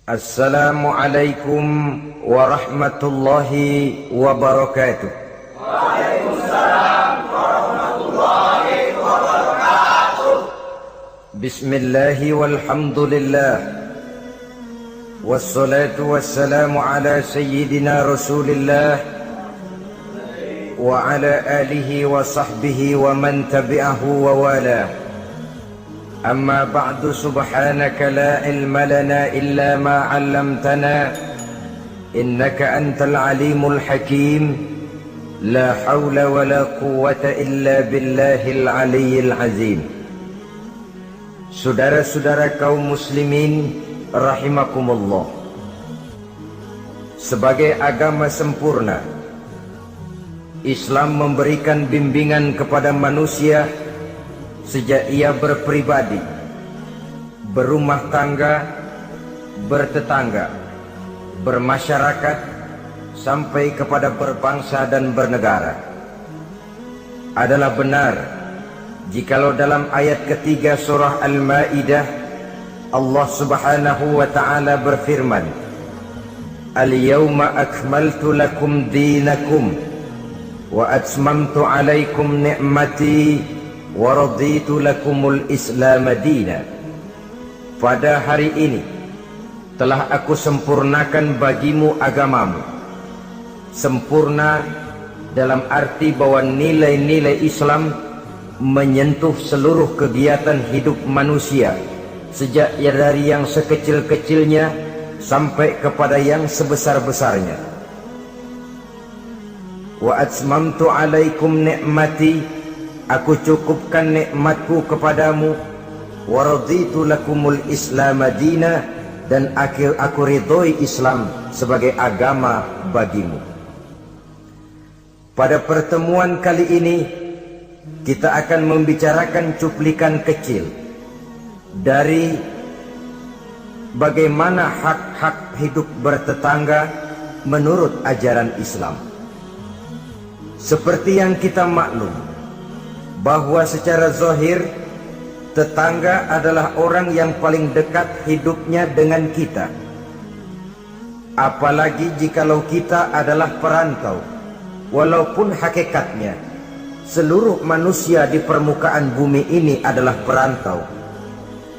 Assalamualaikum warahmatullahi wabarakatuh. Waalaikumsalam warahmatullahi wabarakatuh. Bismillahi walhamdulillah. Wassalatu wassalamu ala sayyidina Rasulillah wa ala alihi wa sahbihi wa man tabi'ahu wa wala. Amma ba'du, subhanaka la ilma lana illa ma 'allamtana innaka antal alimul hakim. La hawla wa la quwwata illa billahil aliyyil azim. Saudara-saudara kaum muslimin rahimakumullah, sebagai agama sempurna, Islam memberikan bimbingan kepada manusia sejak ia berpribadi, berumah tangga, bertetangga, bermasyarakat, sampai kepada berbangsa dan bernegara. Adalah benar jikalau dalam ayat ketiga surah Al-Ma'idah Allah subhanahu wa ta'ala berfirman, Al-yawma akmaltu lakum dinakum wa atmamtu alaikum ni'mati wa raditu lakumul Islam madina. Pada hari ini telah aku sempurnakan bagimu agamamu. Sempurna dalam arti bahwa nilai-nilai Islam menyentuh seluruh kegiatan hidup manusia, sejak dari yang sekecil-kecilnya sampai kepada yang sebesar-besarnya. Wa atmamtu alaikum ni'mati, aku cukupkan nikmatku kepadamu. Wa raditu lakumul Islam madina, dan aku ridhoi Islam sebagai agama bagimu. Pada pertemuan kali ini kita akan membicarakan cuplikan kecil dari bagaimana hak-hak hidup bertetangga menurut ajaran Islam. Seperti yang kita maklum bahwa secara zahir tetangga adalah orang yang paling dekat hidupnya dengan kita. Apalagi jikalau kita adalah perantau. Walaupun hakikatnya seluruh manusia di permukaan bumi ini adalah perantau,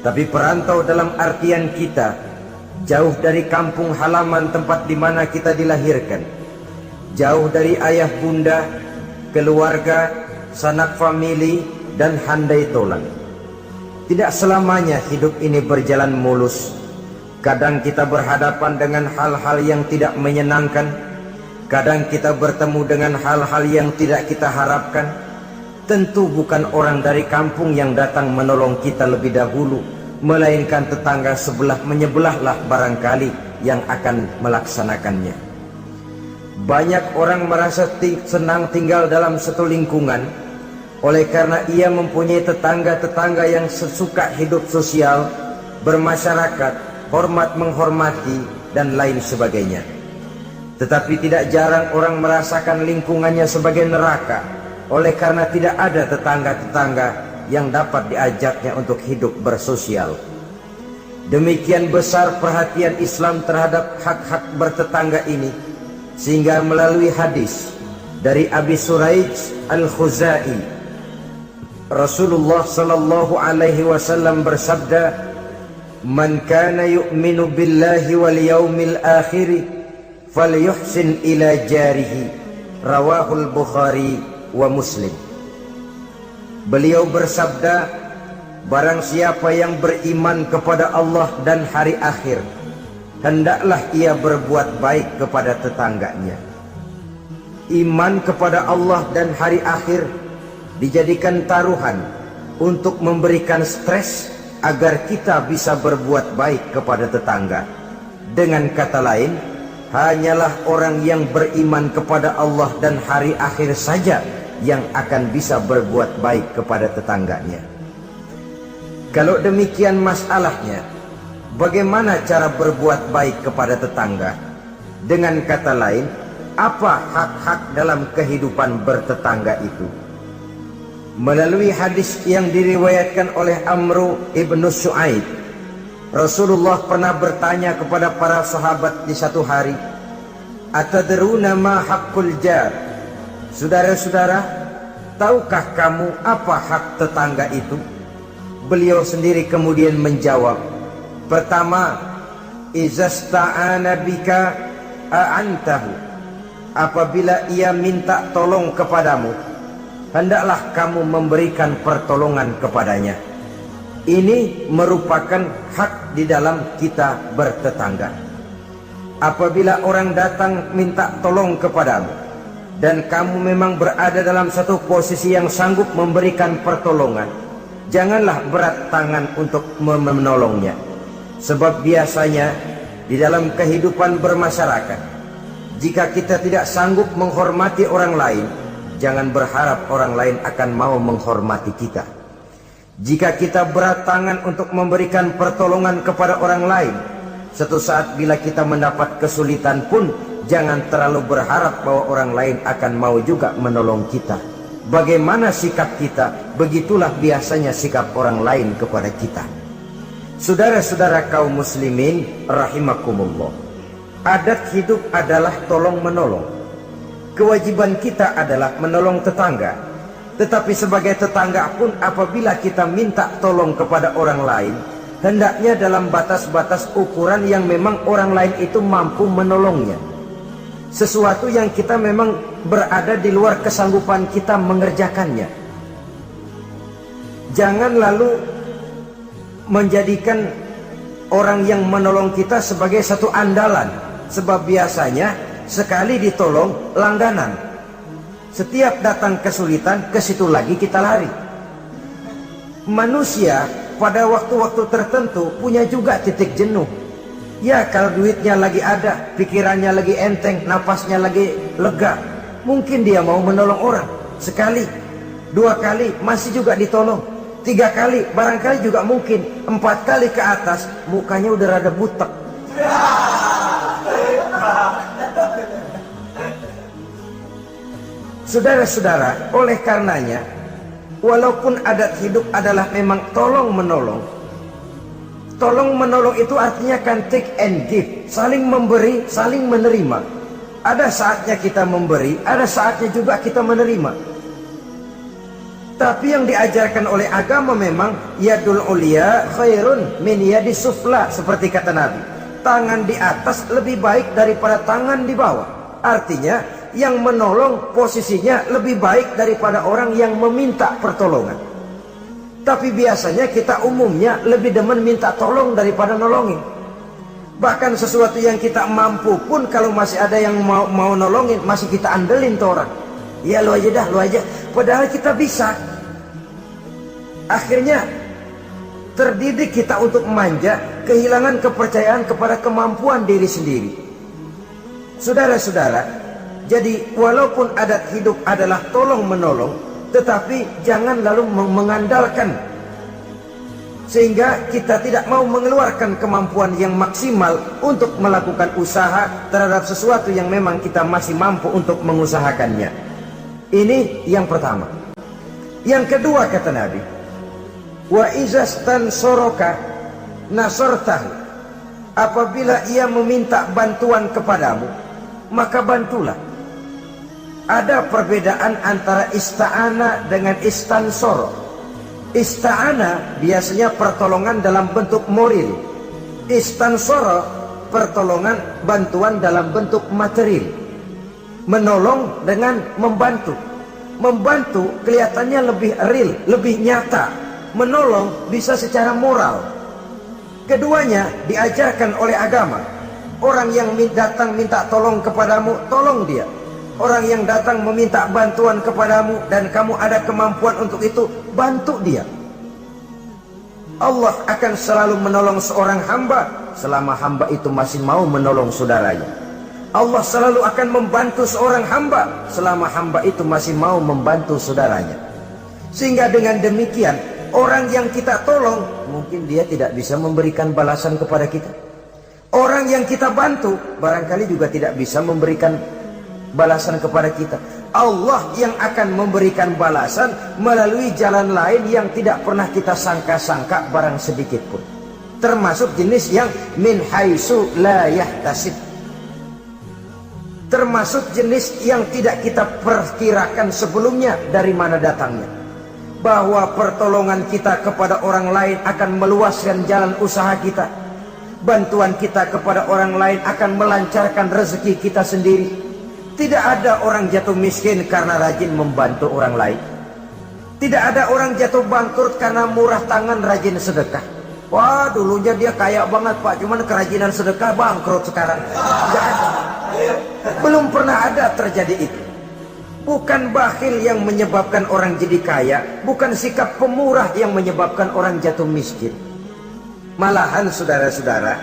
tapi perantau dalam artian kita jauh dari kampung halaman tempat di mana kita dilahirkan, jauh dari ayah bunda, keluarga, sanak famili, dan handai tolan. Tidak selamanya hidup ini berjalan mulus. Kadang kita berhadapan dengan hal-hal yang tidak menyenangkan. Kadang kita bertemu dengan hal-hal yang tidak kita harapkan. Tentu bukan orang dari kampung yang datang menolong kita lebih dahulu, melainkan tetangga sebelah menyebelahlah barangkali yang akan melaksanakannya. Banyak orang merasa senang tinggal dalam satu lingkungan oleh karena ia mempunyai tetangga-tetangga yang sesuka hidup sosial, bermasyarakat, hormat menghormati, dan lain sebagainya. Tetapi tidak jarang orang merasakan lingkungannya sebagai neraka oleh karena tidak ada tetangga-tetangga yang dapat diajaknya untuk hidup bersosial. Demikian besar perhatian Islam terhadap hak-hak bertetangga ini, sehingga melalui hadis dari Abi Suraij Al-Khuzai, Rasulullah sallallahu alaihi wasallam bersabda, "Man kana yu'minu billahi wal yaumil akhir falyuhsin ila jarihi." Rawahul Bukhari wa Muslim. Beliau bersabda, barang siapa yang beriman kepada Allah dan hari akhir, hendaklah ia berbuat baik kepada tetangganya. Iman kepada Allah dan hari akhir dijadikan taruhan untuk memberikan stres agar kita bisa berbuat baik kepada tetangga. Dengan kata lain, hanyalah orang yang beriman kepada Allah dan hari akhir saja yang akan bisa berbuat baik kepada tetangganya. Kalau demikian masalahnya, bagaimana cara berbuat baik kepada tetangga? Dengan kata lain, apa hak-hak dalam kehidupan bertetangga itu? Melalui hadis yang diriwayatkan oleh Amru ibnu Shu'aib, Rasulullah pernah bertanya kepada para sahabat di satu hari, "Atadruna ma haqqul jar?" Saudara-saudara, tahukah kamu apa hak tetangga itu? Beliau sendiri kemudian menjawab, pertama, izasta'ana bika a'antahu. Apabila ia minta tolong kepadamu, hendaklah kamu memberikan pertolongan kepadanya. Ini merupakan hak di dalam kita bertetangga. Apabila orang datang minta tolong kepadamu dan kamu memang berada dalam satu posisi yang sanggup memberikan pertolongan, janganlah berat tangan untuk menolongnya. Sebab biasanya di dalam kehidupan bermasyarakat, jika kita tidak sanggup menghormati orang lain, jangan berharap orang lain akan mau menghormati kita. Jika kita berat tangan untuk memberikan pertolongan kepada orang lain, suatu saat bila kita mendapat kesulitan pun, jangan terlalu berharap bahwa orang lain akan mau juga menolong kita. Bagaimana sikap kita, begitulah biasanya sikap orang lain kepada kita. Saudara-saudara kaum muslimin rahimakumullah, adat hidup adalah tolong menolong. Kewajiban kita adalah menolong tetangga. Tetapi sebagai tetangga pun, apabila kita minta tolong kepada orang lain, hendaknya dalam batas-batas ukuran yang memang orang lain itu mampu menolongnya. Sesuatu yang kita memang berada di luar kesanggupan kita mengerjakannya. Jangan lalu menjadikan orang yang menolong kita sebagai satu andalan. Sebab biasanya sekali ditolong langganan. Setiap datang kesulitan, ke situ lagi kita lari. Manusia pada waktu-waktu tertentu punya juga titik jenuh. Ya, kalau duitnya lagi ada, pikirannya lagi enteng, napasnya lagi lega, mungkin dia mau menolong orang. Sekali, 2 kali masih juga ditolong, 3 kali barangkali juga mungkin, 4 kali ke atas mukanya udah rada butek. Saudara-saudara, oleh karenanya, walaupun adat hidup adalah memang tolong menolong, tolong menolong itu artinya kan take and give, saling memberi, saling menerima. Ada saatnya kita memberi, ada saatnya juga kita menerima. Tapi yang diajarkan oleh agama memang yadul ulia khairun min yadis sufla, seperti kata Nabi. Tangan di atas lebih baik daripada tangan di bawah. Artinya yang menolong posisinya lebih baik daripada orang yang meminta pertolongan. Tapi biasanya kita umumnya lebih demen minta tolong daripada nolongin. Bahkan sesuatu yang kita mampu pun, kalau masih ada yang mau nolongin, masih kita andelin tuh orang. Ya lu aja dah, lu aja. Padahal kita bisa. Akhirnya terdidik kita untuk manja, kehilangan kepercayaan kepada kemampuan diri sendiri. Saudara-saudara, jadi walaupun adat hidup adalah tolong menolong, tetapi jangan lalu mengandalkan sehingga kita tidak mau mengeluarkan kemampuan yang maksimal untuk melakukan usaha terhadap sesuatu yang memang kita masih mampu untuk mengusahakannya. Ini yang pertama. Yang kedua kata Nabi, wa izastan soroka nasortahu. Apabila ia meminta bantuan kepadamu, maka bantulah. Ada perbedaan antara ista'ana dengan istansoro. Ista'ana biasanya pertolongan dalam bentuk moral. Istansoro pertolongan, bantuan dalam bentuk material. Menolong dengan membantu. Membantu kelihatannya lebih real, lebih nyata. Menolong bisa secara moral. Keduanya diajarkan oleh agama. Orang yang datang minta tolong kepadamu, tolong dia. Orang yang datang meminta bantuan kepadamu dan kamu ada kemampuan untuk itu, bantu dia. Allah akan selalu menolong seorang hamba selama hamba itu masih mau menolong saudaranya. Allah selalu akan membantu seorang hamba selama hamba itu masih mau membantu saudaranya. Sehingga dengan demikian, orang yang kita tolong mungkin dia tidak bisa memberikan balasan kepada kita. Orang yang kita bantu barangkali juga tidak bisa memberikan balasan kepada kita. Allah yang akan memberikan balasan melalui jalan lain yang tidak pernah kita sangka-sangka barang sedikit pun. termasuk jenis yang min haitsu la yahtasib, termasuk jenis yang tidak kita perkirakan sebelumnya dari mana datangnya. Bahwa pertolongan kita kepada orang lain akan meluaskan jalan usaha kita, bantuan kita kepada orang lain akan melancarkan rezeki kita sendiri. Tidak ada orang jatuh miskin karena rajin membantu orang lain. Tidak ada orang jatuh bangkrut karena murah tangan rajin sedekah. Wah, dulunya dia kaya banget Pak, cuman kerajinan sedekah bangkrut sekarang. Tidak ada. Belum pernah ada terjadi itu. Bukan bakhil yang menyebabkan orang jadi kaya, bukan sikap pemurah yang menyebabkan orang jatuh miskin. Malahan saudara-saudara,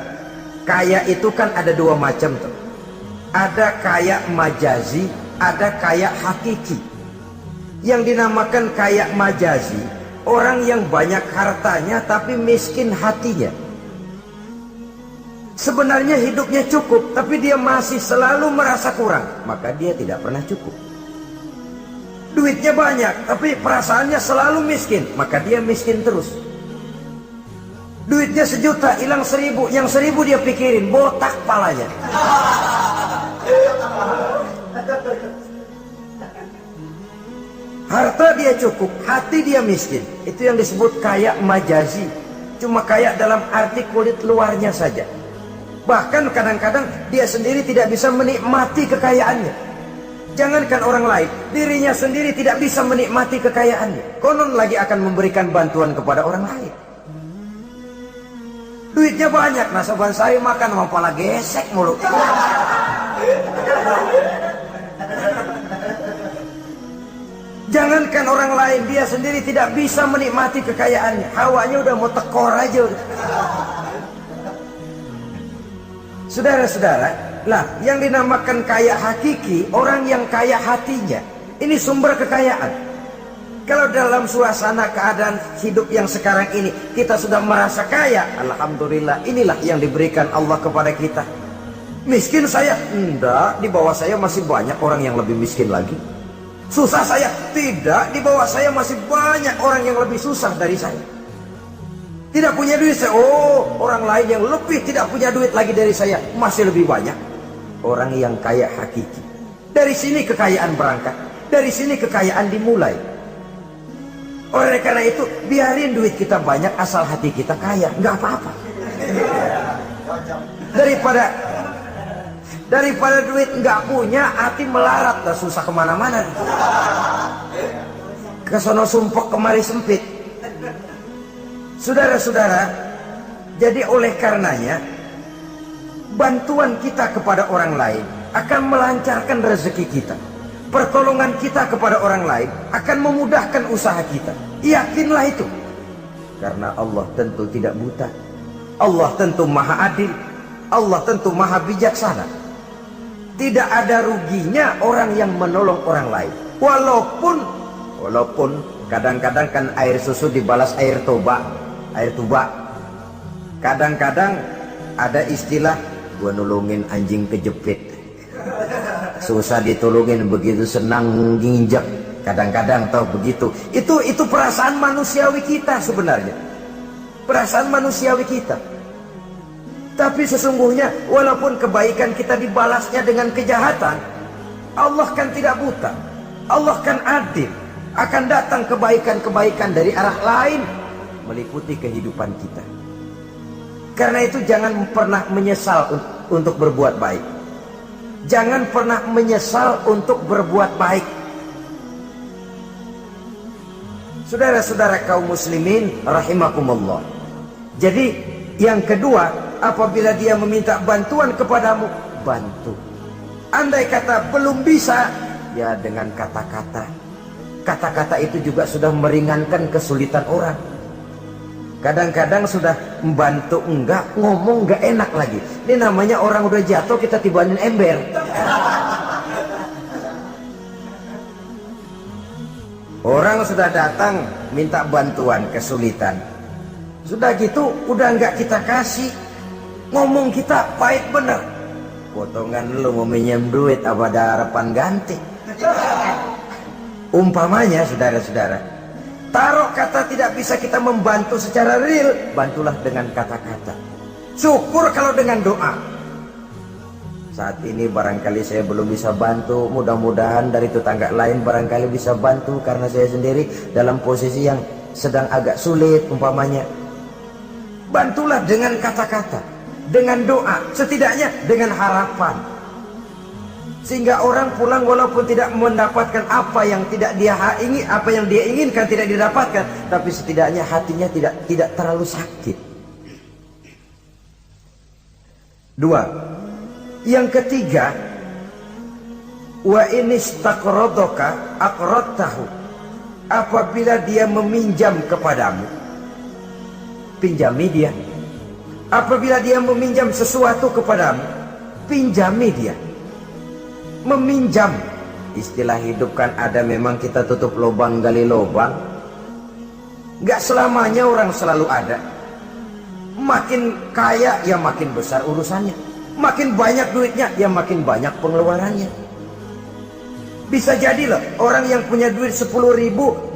kaya itu kan ada dua macam tuh. Ada kaya majazi, ada kaya hakiki. Yang dinamakan kaya majazi, orang yang banyak hartanya tapi miskin hatinya. Sebenarnya hidupnya cukup, tapi dia masih selalu merasa kurang, maka dia tidak pernah cukup. Duitnya banyak, tapi perasaannya selalu miskin, maka dia miskin terus. Duitnya 1 juta, hilang 1.000, yang 1.000 dia pikirin, botak palanya. Harta dia cukup, hati dia miskin. Itu yang disebut kaya majazi. Cuma kaya dalam arti kulit luarnya saja. Bahkan kadang-kadang dia sendiri tidak bisa menikmati kekayaannya. Jangankan orang lain, dirinya sendiri tidak bisa menikmati kekayaannya. Konon lagi akan memberikan bantuan kepada orang lain. Duitnya banyak, nasaban saya makan sama pala gesek mulu. Jangankan orang lain, dia sendiri tidak bisa menikmati kekayaannya. Hawanya udah mau tekor aja. Saudara-saudara, lah yang dinamakan kaya hakiki, orang yang kaya hatinya, ini sumber kekayaan. Kalau dalam suasana keadaan hidup yang sekarang ini kita sudah merasa kaya, alhamdulillah, inilah yang diberikan Allah kepada kita. Miskin saya? Enggak, di bawah saya masih banyak orang yang lebih miskin lagi. Susah saya? Tidak, di bawah saya masih banyak orang yang lebih susah dari saya. Tidak punya duit saya, oh orang lain yang lebih tidak punya duit lagi dari saya, masih lebih banyak. Orang yang kaya hakiki. Dari sini kekayaan berangkat, dari sini kekayaan dimulai. Oleh karena itu, biarin duit kita banyak asal hati kita kaya, nggak apa-apa. Daripada duit nggak punya, hati melarat, dah susah kemana-mana. Kesono sumpok kemari sempit. Saudara-saudara, jadi oleh karenanya, bantuan kita kepada orang lain akan melancarkan rezeki kita. Pertolongan kita kepada orang lain akan memudahkan usaha kita. Yakinlah itu. Karena Allah tentu tidak buta. Allah tentu maha adil. Allah tentu maha bijaksana. Tidak ada ruginya orang yang menolong orang lain. Walaupun kadang-kadang kan air susu dibalas air tuba. Kadang-kadang ada istilah, gua nolongin anjing kejepit. Susah ditolongin, begitu senang nginjek. Kadang-kadang tahu begitu. Itu perasaan manusiawi kita sebenarnya. Perasaan manusiawi kita. Tapi sesungguhnya walaupun kebaikan kita dibalasnya dengan kejahatan, Allah kan tidak buta. Allah kan adil. Akan datang kebaikan-kebaikan dari arah lain meliputi kehidupan kita. Karena itu jangan pernah menyesal untuk berbuat baik. Jangan pernah menyesal untuk berbuat baik. Saudara-saudara kaum muslimin rahimakumullah. Jadi yang kedua, apabila dia meminta bantuan kepadamu, bantu. Andai kata belum bisa, ya dengan kata-kata. Kata-kata itu juga sudah meringankan kesulitan orang. Kadang-kadang sudah membantu enggak, ngomong enggak enak lagi. Ini namanya orang udah jatuh kita tibanin ember. Orang sudah datang minta bantuan, kesulitan. Sudah gitu udah enggak kita kasih. Ngomong kita pahit bener. Potongan lu mau minjem duit apa ada harapan ganti. Umpamanya saudara-saudara, Taruh kata tidak bisa kita membantu secara real, bantulah dengan kata-kata. Syukur kalau dengan doa. Saat ini barangkali saya belum bisa bantu, mudah-mudahan dari tetangga lain barangkali bisa bantu, karena saya sendiri dalam posisi yang sedang agak sulit umpamanya. Bantulah dengan kata-kata, dengan doa, setidaknya dengan harapan, sehingga orang pulang walaupun tidak mendapatkan apa yang tidak dia ingin, apa yang dia inginkan tidak didapatkan, tapi setidaknya hatinya tidak terlalu sakit. Dua, yang ketiga, wa inistaqradaka aqradtahu, apabila dia meminjam kepadamu, pinjami dia. Apabila dia meminjam sesuatu kepadamu, pinjami dia. Meminjam, istilah hidup kan ada, memang kita tutup lubang gali lubang. Gak selamanya orang selalu ada. Makin kaya ya makin besar urusannya, makin banyak duitnya ya makin banyak pengeluarannya. Bisa jadi loh orang yang punya duit 10.000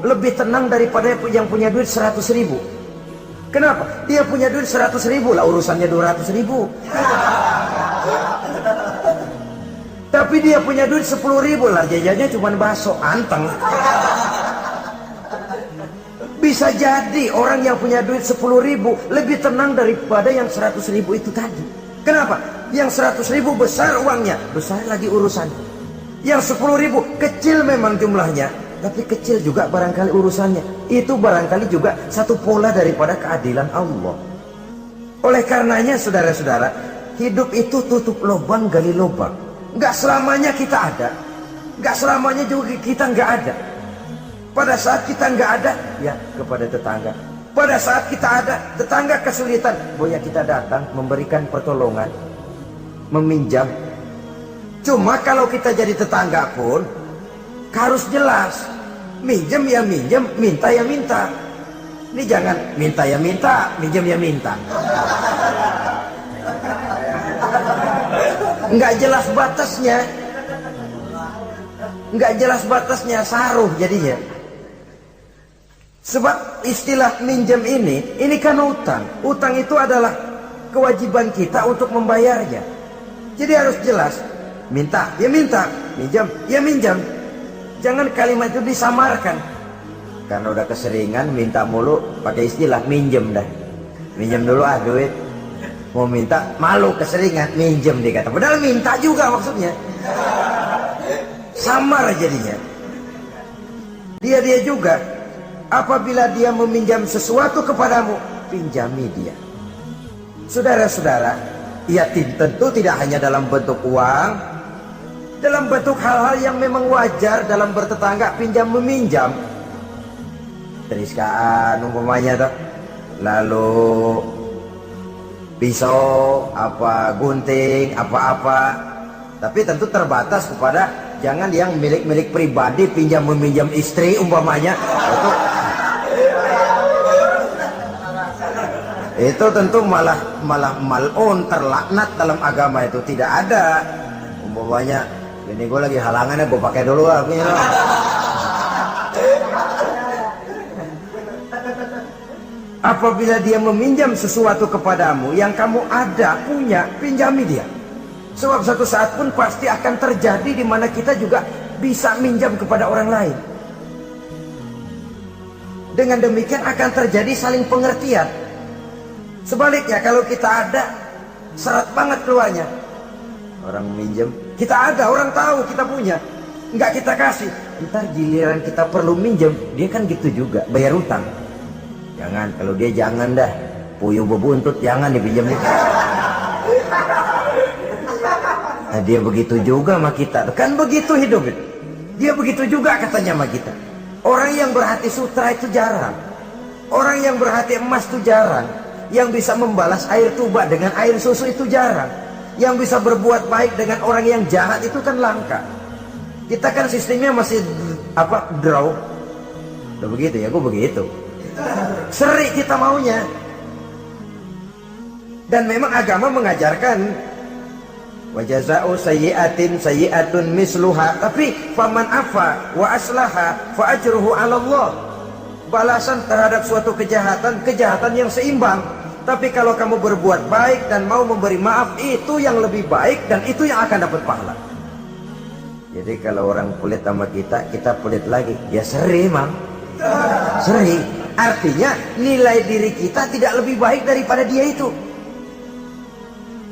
lebih tenang daripada yang punya duit 100.000. Kenapa? Dia punya duit 100.000 lah, urusannya 200.000. Tapi dia punya duit 10.000 lah, jajannya cuma bakso anteng. Bisa jadi orang yang punya duit 10.000 lebih tenang daripada yang 100.000 itu tadi. Kenapa? Yang 100.000 besar uangnya, besar lagi urusannya. Yang 10.000 kecil memang jumlahnya, tapi kecil juga barangkali urusannya. Itu barangkali juga satu pola daripada keadilan Allah. Oleh karenanya saudara-saudara, hidup itu tutup lubang gali lubang. Gak selamanya kita ada, gak selamanya juga kita gak ada. Pada saat kita nggak ada, ya kepada tetangga. Pada saat kita ada, tetangga kesulitan, boleh kita datang memberikan pertolongan, meminjam. Cuma kalau kita jadi tetangga pun harus jelas, minjem ya minjem, minta ya minta. Ini jangan minta ya minta, minjem ya minta. Nggak jelas batasnya, nggak jelas batasnya, saruh jadinya. Sebab istilah minjem ini kan utang. Utang itu adalah kewajiban kita untuk membayarnya. Jadi harus jelas. Minta, ya minta. Minjam, ya minjam. Jangan kalimat itu disamarkan. Karena udah keseringan minta mulu, pakai istilah minjem dah. Minjem dulu duit. Mau minta, malu keseringan, minjem dikata. Padahal minta juga maksudnya. Samar jadinya. Dia juga. Apabila dia meminjam sesuatu kepadamu, pinjami dia. Saudara-saudara, ya tentu tidak hanya dalam bentuk uang, dalam bentuk hal-hal yang memang wajar dalam bertetangga, pinjam meminjam. Teriskaan umpamanya tuh, lalu pisau, apa gunting, apa-apa. Tapi tentu terbatas kepada jangan yang milik-milik pribadi pinjam meminjam istri umpamanya. Itu tentu malah mal'un, terlaknat dalam agama, itu tidak ada. Umpamanya ini gue lagi halangannya, gue pakai dulu lah. Apabila dia meminjam sesuatu kepadamu yang kamu ada, punya, pinjami dia. Sebab satu saat pun pasti akan terjadi di mana kita juga bisa minjam kepada orang lain. Dengan demikian akan terjadi saling pengertian. Sebaliknya kalau kita ada, seret banget keluarnya. Orang minjem, kita ada, orang tahu kita punya, nggak kita kasih. Ntar giliran kita perlu minjem, dia kan gitu juga, bayar utang. Jangan, kalau dia jangan dah, puyuh bebuntut, jangan dipinjam. Nah, dia begitu juga sama kita, kan begitu hidup. Dia begitu juga katanya sama kita. Orang yang berhati sutra itu jarang. Orang yang berhati emas itu jarang. Yang bisa membalas air tuba dengan air susu itu jarang. Yang bisa berbuat baik dengan orang yang jahat itu kan langka. Kita kan sistemnya masih draw. Udah begitu ya, gue begitu. Seri kita maunya. Dan memang agama mengajarkan wa jazaa'u sayyi'atin sayyi'atun misluha, tapi faman afa wa aslaha fa ajruhu 'ala Allah. balasan terhadap suatu kejahatan, kejahatan yang seimbang. Tapi kalau kamu berbuat baik dan mau memberi maaf, itu yang lebih baik dan itu yang akan dapat pahala. Jadi kalau orang pelit sama kita, kita pelit lagi, ya seri mang. Seri, artinya nilai diri kita tidak lebih baik daripada dia itu.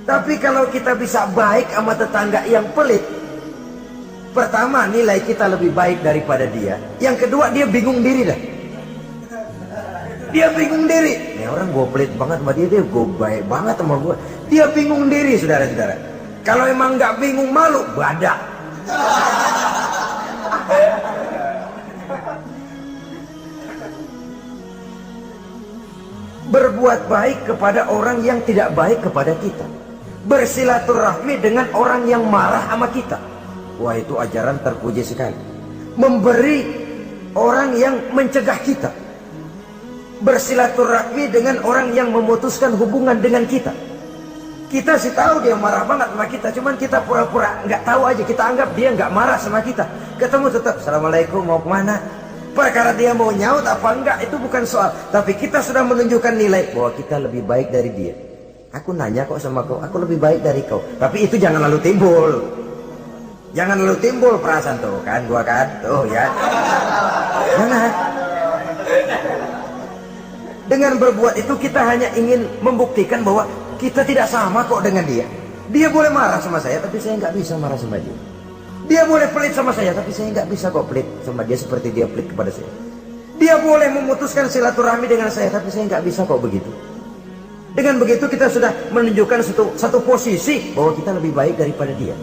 Tapi kalau kita bisa baik sama tetangga yang pelit, pertama nilai kita lebih baik daripada dia. Yang kedua dia bingung diri dah. Dia bingung diri. Ini orang gue pelit banget sama dia, dia gue baik banget sama gue. Dia bingung diri, saudara-saudara. Kalau emang nggak bingung malu, badak. Berbuat baik kepada orang yang tidak baik kepada kita. Bersilaturahmi dengan orang yang marah sama kita. Wah, itu ajaran terpuji sekali. Memberi orang yang mencegah kita. Bersilaturahmi dengan orang yang memutuskan hubungan dengan kita. Kita sih tahu dia marah banget sama kita, cuman kita pura-pura nggak tahu aja. Kita anggap dia nggak marah sama kita. Ketemu tetap assalamualaikum, mau kemana? Perkara dia mau nyaut apa enggak itu bukan soal. Tapi kita sudah menunjukkan nilai bahwa kita lebih baik dari dia. Aku nanya kok sama kau, aku lebih baik dari kau. Tapi itu jangan lalu timbul. Jangan lalu timbul perasaan tuh kan, gua kan, tuh ya. Jangan. Dengan berbuat itu kita hanya ingin membuktikan bahwa kita tidak sama kok dengan dia. Dia boleh marah sama saya, tapi saya nggak bisa marah sama dia. Dia boleh pelit sama saya, tapi saya nggak bisa kok pelit sama dia seperti dia pelit kepada saya. Dia boleh memutuskan silaturahmi dengan saya, tapi saya nggak bisa kok begitu. Dengan begitu kita sudah menunjukkan satu posisi bahwa kita lebih baik daripada dia.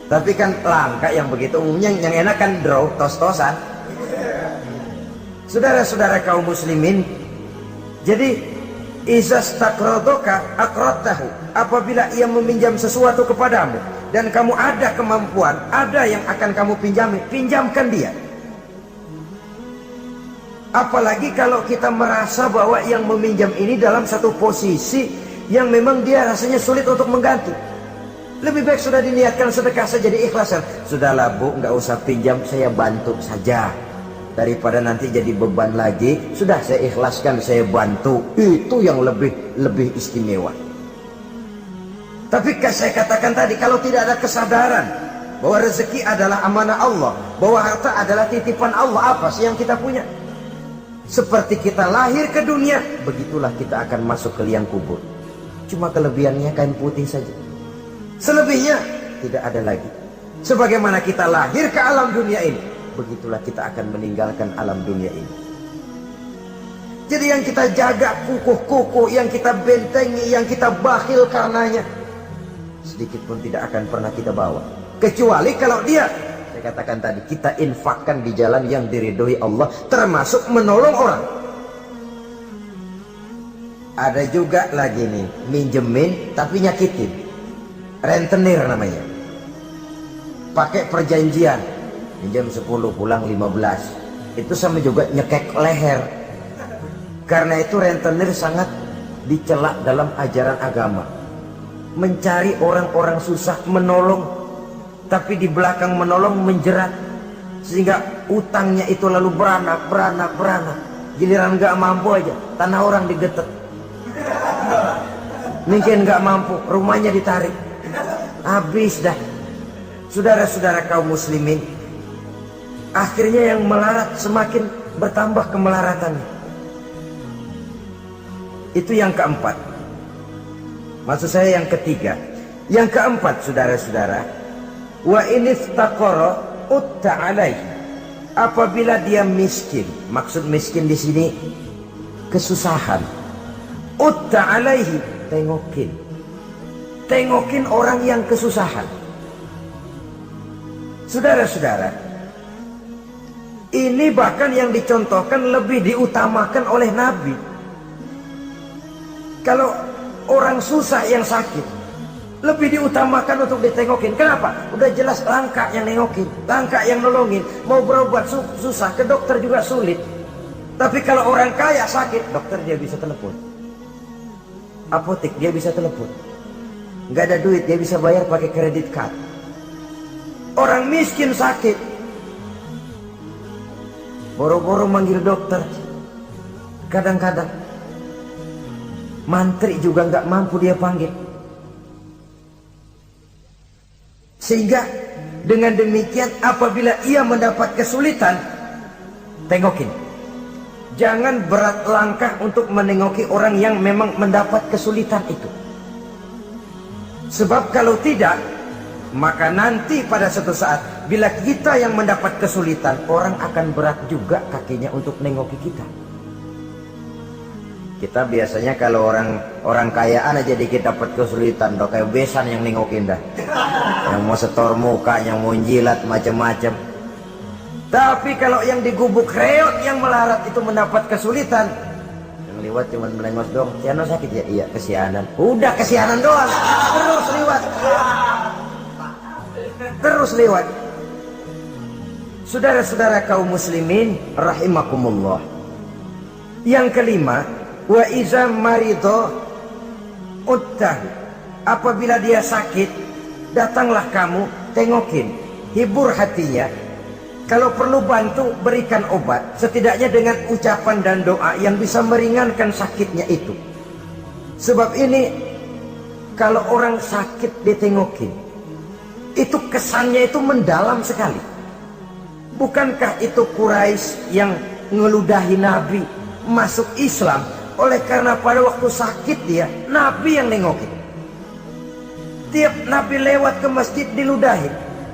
Tapi kan langka yang begitu, umumnya yang enak kan draw, tos-tosan. Saudara-saudara kaum muslimin, jadi izastakrodoka akrotahu, apabila ia meminjam sesuatu kepadamu dan kamu ada kemampuan, ada yang akan kamu pinjami, pinjamkan dia. Apalagi kalau kita merasa bahwa yang meminjam ini dalam satu posisi yang memang dia rasanya sulit untuk mengganti. Lebih baik sudah diniatkan sedekah saja, diikhlaskan. Sudahlah bu, nggak usah pinjam, saya bantu saja. Daripada nanti jadi beban lagi, sudah saya ikhlaskan, saya bantu. Itu yang lebih istimewa. Tapi saya katakan tadi, kalau tidak ada kesadaran bahwa rezeki adalah amanah Allah, bahwa harta adalah titipan Allah, apa sih yang kita punya? Seperti kita lahir ke dunia, begitulah kita akan masuk ke liang kubur. Cuma kelebihannya kain putih saja. Selebihnya tidak ada lagi. Sebagaimana kita lahir ke alam dunia ini, begitulah kita akan meninggalkan alam dunia ini. Jadi yang kita jaga kukuh-kukuh, yang kita bentengi, yang kita bakhil karenanya, sedikit pun tidak akan pernah kita bawa. Kecuali kalau dia, saya katakan tadi, kita infakkan di jalan yang diridhoi Allah, termasuk menolong orang. Ada juga lagi nih, minjemin tapi nyakitin. Rentenir namanya. Pakai perjanjian. Minjam 10, pulang 15. Itu sama juga nyekek leher. Karena itu rentenir sangat dicela dalam ajaran agama. Mencari orang-orang susah, menolong. Tapi di belakang menolong menjerat. Sehingga utangnya itu lalu beranak. Giliran gak mampu aja, tanah orang digetek. Mungkin gak mampu, rumahnya ditarik. Habis dah. Saudara-saudara kaum muslimin, akhirnya yang melarat semakin bertambah kemelaratannya. Itu yang keempat. Maksud saya yang ketiga. Yang keempat, saudara-saudara, wa iniftaqara utta alaihi, apabila dia miskin. Maksud miskin di sini kesusahan. Utta alaihi, tengokin orang yang kesusahan. Saudara-saudara, ini bahkan yang dicontohkan lebih diutamakan oleh Nabi. Kalau orang susah yang sakit, lebih diutamakan untuk ditengokin. Kenapa? Udah jelas langka yang nengokin, langka yang nolongin. Mau berobat susah, ke dokter juga sulit. Tapi kalau orang kaya sakit, dokter dia bisa telepon, apotek dia bisa telepon. Nggak ada duit, dia bisa bayar pakai kredit card. Orang miskin sakit, boro-boro manggil dokter. Kadang-kadang mantri juga nggak mampu dia panggil. Sehingga dengan demikian apabila ia mendapat kesulitan, tengokin. Jangan berat langkah untuk menengoki orang yang memang mendapat kesulitan itu. Sebab kalau tidak, maka nanti pada suatu saat bila kita yang mendapat kesulitan, orang akan berat juga kakinya untuk nengoki kita. Kita biasanya kalau orang kayaan aja dikit dapat kesulitan, dok kayak besan yang nengokin dah. Yang mau setor muka, yang mau jilat macam-macam. Tapi kalau yang digubuk reot yang melarat itu mendapat kesulitan, yang lewat cuma melengos dong. Siano sakit ya? Iya, kesianan. Udah kesianan doang. Terus lewat. Terus lewat. Saudara-saudara kaum muslimin rahimakumullah. Yang kelima, wa iza marido uttahu. Apabila dia sakit, datanglah kamu, tengokin, hibur hatinya. Kalau perlu bantu, berikan obat, setidaknya dengan ucapan dan doa yang bisa meringankan sakitnya itu. Sebab ini, kalau orang sakit ditengokin, itu kesannya itu mendalam sekali. Bukankah itu Quraisy yang ngeludahi Nabi masuk Islam? Oleh karena pada waktu sakit dia, Nabi yang nengokin. Tiap Nabi lewat ke masjid diludahin.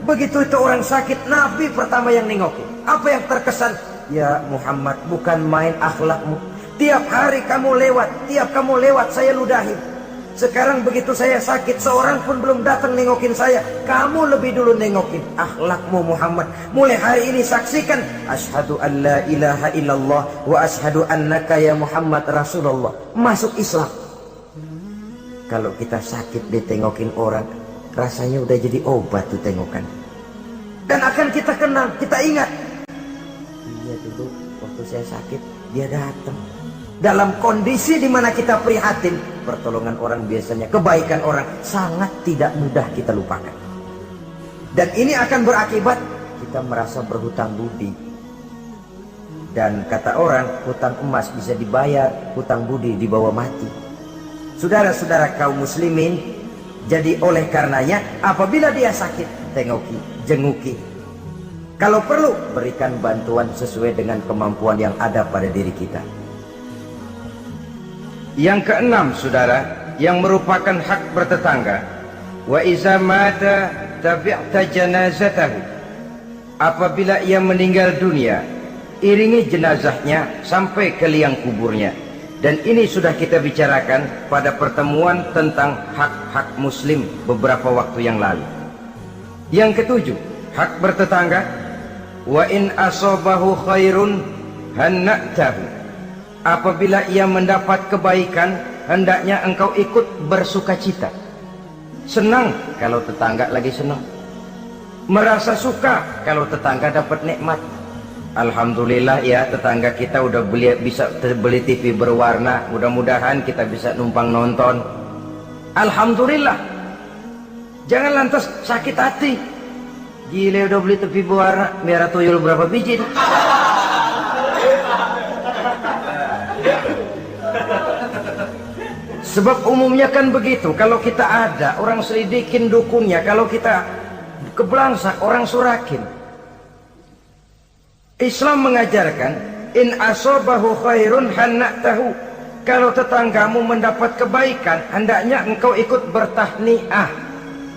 Begitu itu orang sakit, Nabi pertama yang nengokin. Apa yang terkesan? Ya Muhammad, bukan main akhlakmu. Tiap hari kamu lewat, saya ludahin. Sekarang begitu saya sakit, seorang pun belum datang nengokin saya. Kamu lebih dulu nengokin. Akhlakmu Muhammad. Mulai hari ini saksikan. Asyhadu an la ilaha illallah wa asyhadu annaka ya Muhammad Rasulullah. Masuk Islam. Kalau kita sakit ditengokin orang, rasanya udah jadi obat tuh tengokan. Dan akan kita kenal, kita ingat. Iya dulu waktu saya sakit, dia datang. Dalam kondisi dimana kita prihatin, pertolongan orang biasanya, kebaikan orang sangat tidak mudah kita lupakan. Dan ini akan berakibat kita merasa berhutang budi. Dan kata orang, hutang emas bisa dibayar, hutang budi dibawa mati. Saudara-saudara kaum muslimin, jadi oleh karenanya apabila dia sakit, tengoki, jenguki. Kalau perlu, berikan bantuan sesuai dengan kemampuan yang ada pada diri kita. Yang keenam, saudara, yang merupakan hak bertetangga. Wa iza mata tabi'ta janazatahu. Apabila ia meninggal dunia, iringi jenazahnya sampai ke liang kuburnya. Dan ini sudah kita bicarakan pada pertemuan tentang hak-hak muslim beberapa waktu yang lalu. Yang ketujuh, hak bertetangga. Wa in asobahu khairun hanna'tahu. Apabila ia mendapat kebaikan, hendaknya engkau ikut bersukacita. Senang kalau tetangga lagi senang. Merasa suka kalau tetangga dapat nikmat. Alhamdulillah ya, tetangga kita udah bisa beli TV berwarna. Mudah-mudahan kita bisa numpang nonton. Alhamdulillah. Jangan lantas sakit hati. Gile udah beli TV berwarna, merah tuyul berapa biji? Sebab umumnya kan begitu. Kalau kita ada, orang selidikin dukunnya. Kalau kita kebelangsak, orang surakin. Islam mengajarkan in asobahu khairun hanna'tahu. Kalau tetanggamu mendapat kebaikan, hendaknya engkau ikut bertahniah,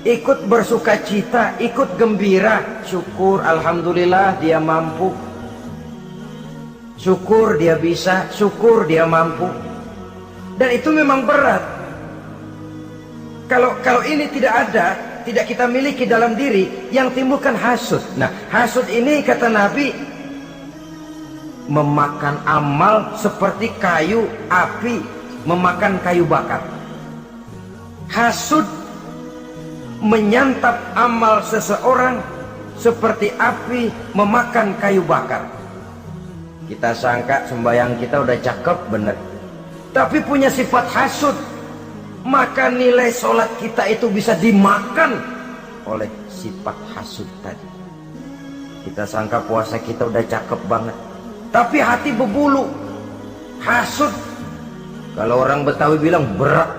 ikut bersukacita, ikut gembira. Syukur, alhamdulillah dia mampu. Syukur dia bisa, syukur dia mampu. Dan itu memang berat. Kalau ini tidak ada, tidak kita miliki dalam diri, yang timbulkan hasud. Nah, hasud ini kata Nabi memakan amal seperti kayu api memakan kayu bakar. Hasud menyantap amal seseorang seperti api memakan kayu bakar. Kita sangka sembahyang kita udah cakep bener, tapi punya sifat hasud, maka nilai sholat kita itu bisa dimakan oleh sifat hasud tadi. Kita sangka puasa kita udah cakep banget, tapi hati berbulu, hasud. Kalau orang Betawi bilang berak,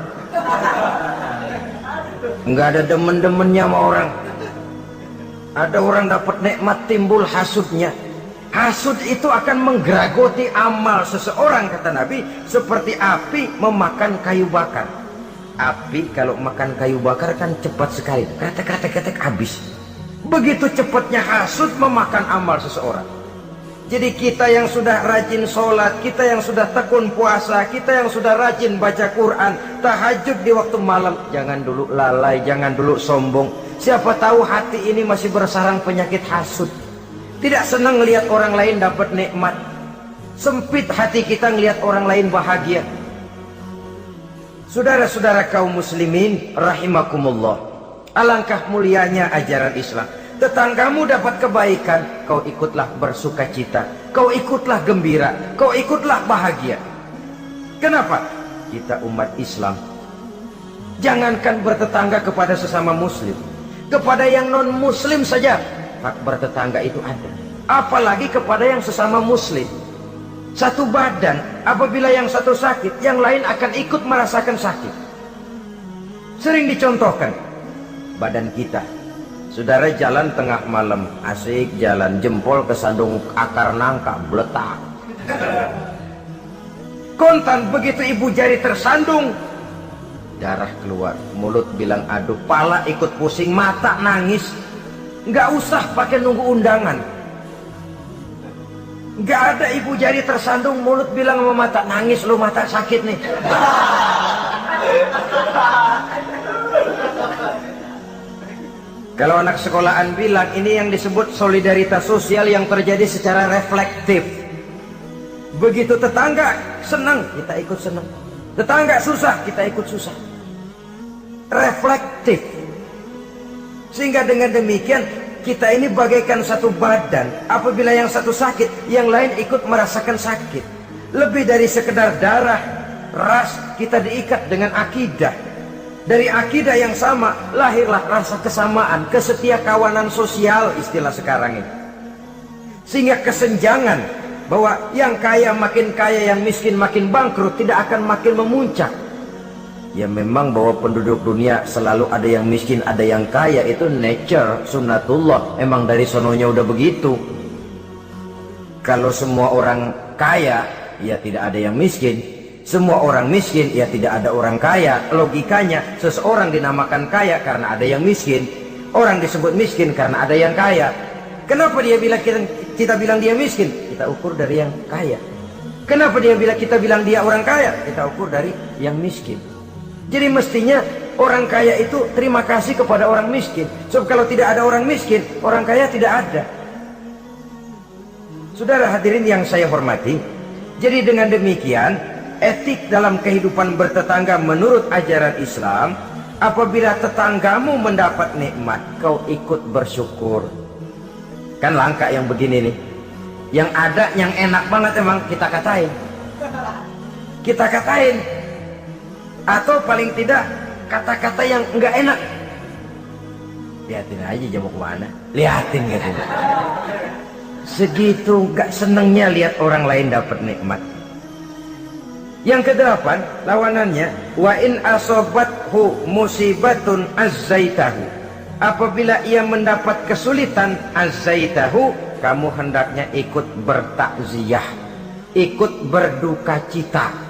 nggak ada demen-demennya sama orang. Ada orang dapat nikmat, timbul hasudnya. Hasud itu akan menggeragoti amal seseorang, kata Nabi, seperti api memakan kayu bakar. Api kalau makan kayu bakar kan cepat sekali, kretek habis. Begitu cepatnya hasud memakan amal seseorang. Jadi kita yang sudah rajin sholat, kita yang sudah tekun puasa, kita yang sudah rajin baca Quran, tahajud di waktu malam, jangan dulu lalai, jangan dulu sombong. Siapa tahu hati ini masih bersarang penyakit hasud. Tidak senang melihat orang lain dapat nikmat. Sempit hati kita melihat orang lain bahagia. Saudara-saudara kaum muslimin rahimakumullah, alangkah mulianya ajaran Islam. Tetanggamu dapat kebaikan, kau ikutlah bersuka cita, kau ikutlah gembira, kau ikutlah bahagia. Kenapa? Kita umat Islam, jangankan bertetangga kepada sesama muslim, kepada yang non muslim saja hak bertetangga itu ada, apalagi kepada yang sesama muslim. Satu badan, apabila yang satu sakit, yang lain akan ikut merasakan sakit. Sering dicontohkan, badan kita, saudara jalan tengah malam, asik jalan, jempol kesandung akar nangka, beletak. Kontan begitu ibu jari tersandung, darah keluar, mulut bilang aduh, pala ikut pusing, mata nangis. Nggak usah pakai nunggu undangan. Nggak ada ibu jari tersandung, mulut bilang sama mata, nangis lu, mata sakit nih. Kalau anak sekolahan bilang, ini yang disebut solidaritas sosial yang terjadi secara reflektif. Begitu tetangga senang, kita ikut senang. Tetangga susah, kita ikut susah. Reflektif. Sehingga dengan demikian, kita ini bagaikan satu badan. Apabila yang satu sakit, yang lain ikut merasakan sakit. Lebih dari sekedar darah, ras, kita diikat dengan akidah. Dari akidah yang sama, lahirlah rasa kesamaan, kesetiakawanan sosial, istilah sekarang ini. Sehingga kesenjangan, bahwa yang kaya makin kaya, yang miskin makin bangkrut, tidak akan makin memuncak. Ya memang bahwa penduduk dunia selalu ada yang miskin, ada yang kaya, itu nature, sunnatullah. Emang dari sononya udah begitu. Kalau semua orang kaya, ya tidak ada yang miskin. Semua orang miskin, ya tidak ada orang kaya. Logikanya, seseorang dinamakan kaya karena ada yang miskin. Orang disebut miskin karena ada yang kaya. Kenapa dia bilang kita bilang dia miskin? Kita ukur dari yang kaya. Kenapa kita bilang dia orang kaya? Kita ukur dari yang miskin. Jadi mestinya orang kaya itu terima kasih kepada orang miskin. Sebab kalau tidak ada orang miskin, orang kaya tidak ada. Saudara hadirin yang saya hormati, jadi dengan demikian, etik dalam kehidupan bertetangga menurut ajaran Islam, apabila tetanggamu mendapat nikmat, kau ikut bersyukur. Kan langka yang begini nih. Yang ada, yang enak banget emang kita katain. Kita katain. Atau paling tidak, kata-kata yang enggak enak. Lihatin aja dia mau kemana. Lihatin gitu. Segitu enggak senengnya lihat orang lain dapat nikmat. Yang kedelapan, lawanannya, wa in asobathu musibatun azzaitahu. Apabila ia mendapat kesulitan, azzaitahu, kamu hendaknya ikut bertakziah, ikut berduka cita.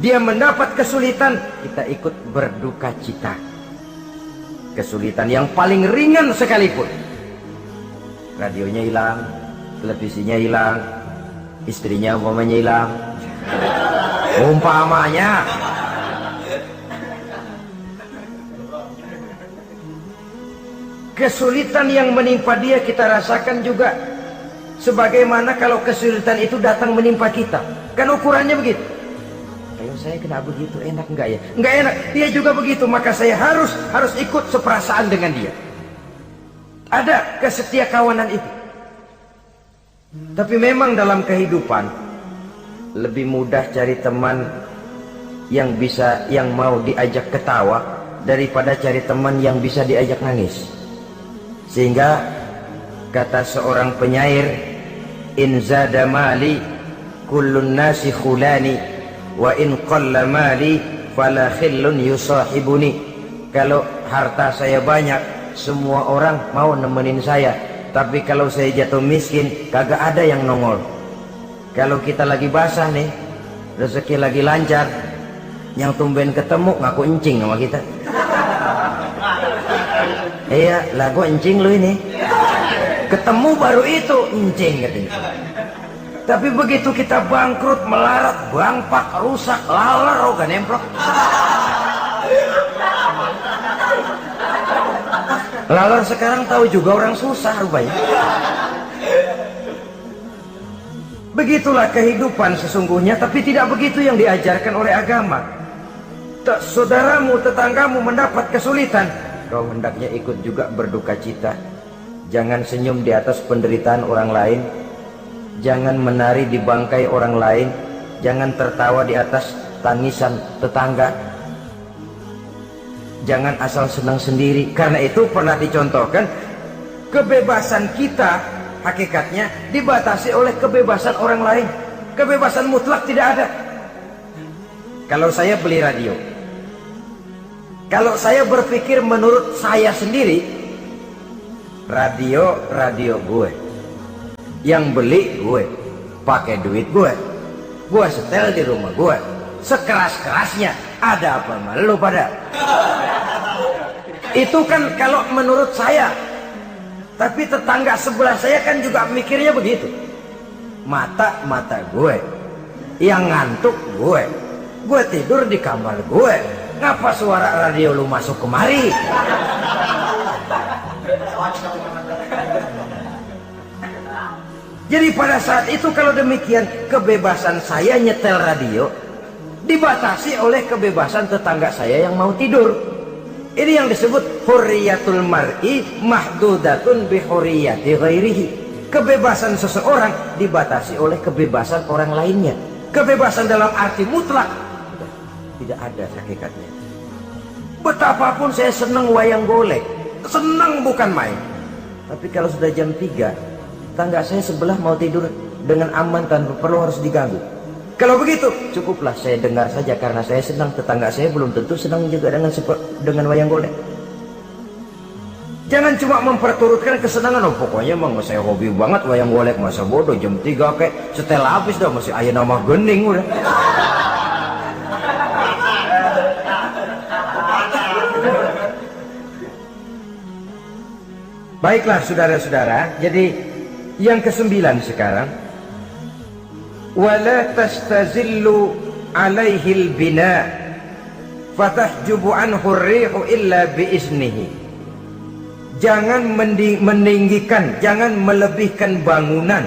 Dia mendapat kesulitan, kita ikut berduka cita. Kesulitan yang paling ringan sekalipun. Radionya hilang, televisinya hilang, istrinya umpamanya hilang. Umpamanya. Kesulitan yang menimpa dia kita rasakan juga sebagaimana kalau kesulitan itu datang menimpa kita. Kan ukurannya begitu. Kalau saya kena begitu, enak enggak ya? Enggak enak. Dia juga begitu, maka saya harus ikut seperasaan dengan dia. Ada kesetiakawanan itu. Tapi memang dalam kehidupan lebih mudah cari teman yang mau diajak ketawa daripada cari teman yang bisa diajak nangis. Sehingga kata seorang penyair, in zada mali kullun nasi khulani wa in qalla mali fala khillun yusahibuni. Kalau harta saya banyak, semua orang mau nemenin saya, tapi kalau saya jatuh miskin, kagak ada yang nongol. Kalau kita lagi basah nih, rezeki lagi lancar, yang tumben ketemu ngaku encing sama kita. Iya, lagu encing lu ini. Ketemu baru itu encing katanya. Tapi begitu kita bangkrut, melarat, bangpak, rusak, laler, oh, gak nemplok. Laler sekarang tahu juga orang susah rupanya. Begitulah kehidupan sesungguhnya, tapi tidak begitu yang diajarkan oleh agama. Saudaramu, tetanggamu mendapat kesulitan, kau hendaknya ikut juga berduka cita. Jangan senyum di atas penderitaan orang lain, jangan menari di bangkai orang lain, jangan tertawa di atas tangisan tetangga, jangan asal senang sendiri. Karena itu pernah dicontohkan, kebebasan kita hakikatnya dibatasi oleh kebebasan orang lain. Kebebasan mutlak tidak ada. Kalau saya beli radio, kalau saya berpikir menurut saya sendiri, radio gue, yang beli gue, pakai duit gue setel di rumah gue, sekeras-kerasnya, ada apa malu pada? Itu kan kalau menurut saya. Tapi tetangga sebelah saya kan juga mikirnya begitu. Mata gue, yang ngantuk gue tidur di kamar gue, ngapa suara radio lu masuk kemari? Jadi pada saat itu kalau demikian, kebebasan saya nyetel radio dibatasi oleh kebebasan tetangga saya yang mau tidur. Ini yang disebut hurriyatul mar'i mahdudatun bi hurriyati ghairihi. Kebebasan seseorang dibatasi oleh kebebasan orang lainnya. Kebebasan dalam arti mutlak tidak ada hakikatnya. Betapapun saya senang wayang golek, senang bukan main. Tapi kalau sudah jam 3, tangga saya sebelah mau tidur dengan aman tanpa perlu harus diganggu. Kalau begitu, cukuplah saya dengar saja karena saya senang. Tetangga saya belum tentu senang juga dengan wayang golek. Jangan cuma memperturutkan kesenangan. Oh, pokoknya emang saya hobi banget wayang golek, masa bodoh jam 3 kayak setel habis dah, masih ayah nama gening udah. Baiklah saudara-saudara, jadi yang ke-9 sekarang, wala tastazillu alaihil bina fatahjubu anhu rihu illa biiznihi. Jangan meninggikan, jangan melebihkan bangunan